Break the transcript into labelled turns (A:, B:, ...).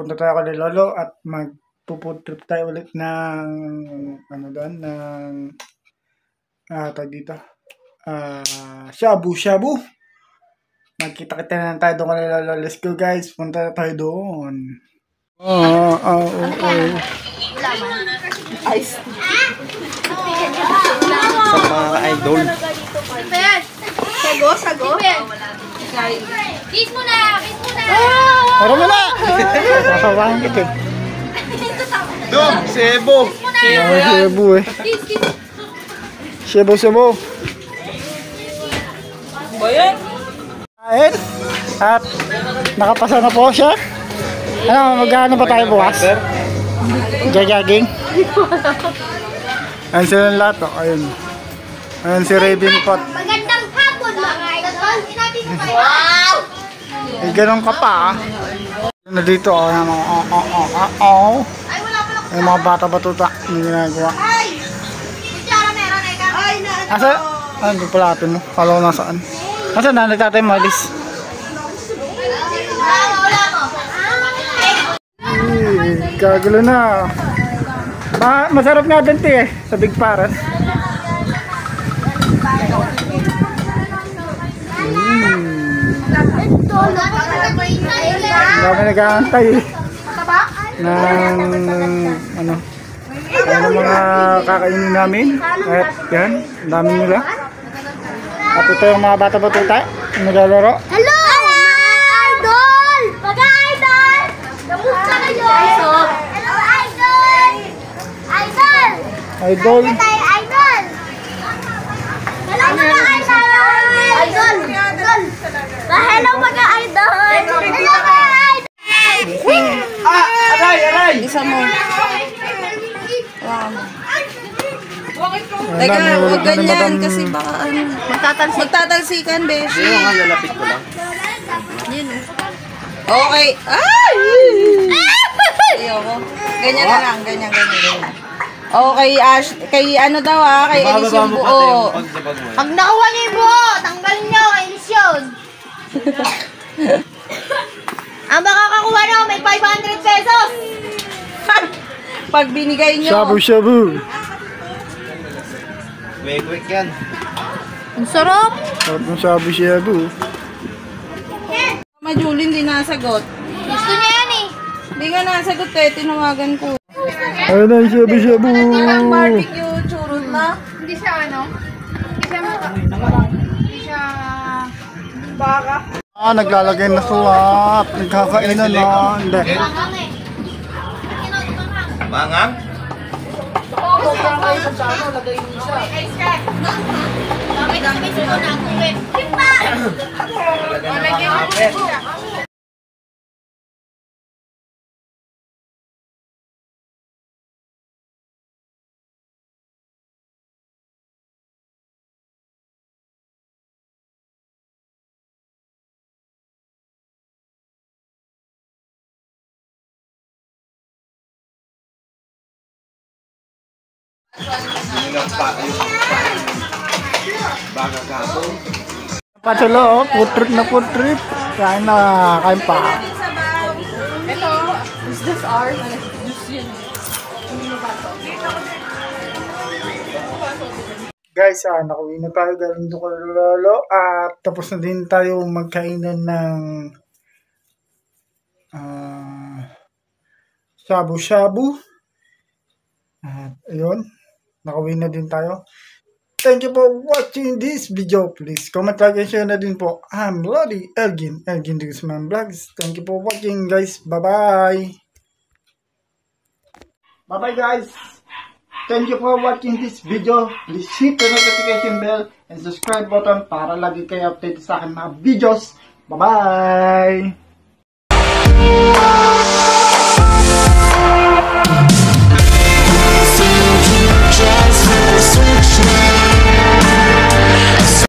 A: pupunta tayo kay Lolo at magpo-food trip tayo ulit ng ano doon, ng tag dito. Shabu-shabu. Magkita-kita na tayo doon kay Lolo. Let's go guys, punta tayo doon.
B: Ice.
C: Sa mga idol.
B: Sago.
D: Kiss mo na!
A: Para mo na! Masawahan kita eh.
C: Dum, sebo.
A: Sebo eh. Sebo.
B: Bayan.
A: Kain. At nakapasa na po siya. Ano, mag-ano pa tayo bukas? Jogging. Ayun sila lahat oh. Ayun si Raven Pot.
D: Magandang hapon mga idol! Wow!
A: Eh, ganun ka pa ah. Na dito oh.
D: Ay, wala pala ko.
A: Yung mga bata-batuta. Hindi ginagawa.
D: Ay! Kutsara meron eh ka. Ay,
A: Asa? Ay, hindi pala atin mo. Kala ko nasaan. Asa na? Nagtatay mo, Alice.
D: wala mo.
A: Kagulo na. Masarap nga din eh. Sa Big Paras. Dami nag-aantay eh. Ng mga kakainin namin. At yan, dami nila. At ito yung mga bata-batuta naglalaro.
D: Hello! Mga idol! Mga idol! Kamusta kayo? Hello, idol! Idol!
A: Idol.
D: Ano tayo, idol? Hello, mga idol! Idol! Hello, mga idol! Hello, mga idol!
A: Aray!
B: Isa mo. Teka, huwag ganyan kasi baka ano. Magtatalsikan, beshi.
C: Lalapit ko lang.
B: Okay. Ay! Ayoko. Ganyan na lang. Ganyan. Okay, Ash. Kay ano daw kay Elise yung buo.
D: Pag nakuha niyo yung buo, tanggalin niyo kay Elise yun. Ang makakakuha niyo, may 500 pesos.
B: Pag binigay nyo.
A: Shabu-shabu.
C: Quick yan.
D: Ang sarap.
A: Sarap ng shabu-shabu.
B: Mama Julie hindi nasagot.
D: Gusto niya yan eh.
B: Hindi nga nasagot eh. Tinawagan ko.
A: Ayun na yung shabu-shabu.
B: Ang barbecue churros na.
E: Hindi siya hindi siya baka.
A: Naglalagay na sulat. Nagkakainan na. Hindi.
D: Mangang eh.
C: Mangang?
D: Damit mo na ako eh. Kipa!
E: Lagyan mo siya.
C: Baka kapon.
A: Patulo, food trip na food trip. Kain na, kain pa.
E: Hello. Is this ours?
A: Guys, nakauwi na tayo galing doon kay Lolo. At tapos na din tayo magkainan ng shabu-shabu. At ayun, nakauwi na din tayo. Thank you for watching this video. Please comment, like, and share na din po. I'm Lodi Elgin Dugusman Vlogs. Thank you for watching guys. Bye-bye. Bye-bye guys. Thank you for watching this video. Please hit the notification bell and subscribe button para lagi kayo update sa akin mga videos. Bye-bye.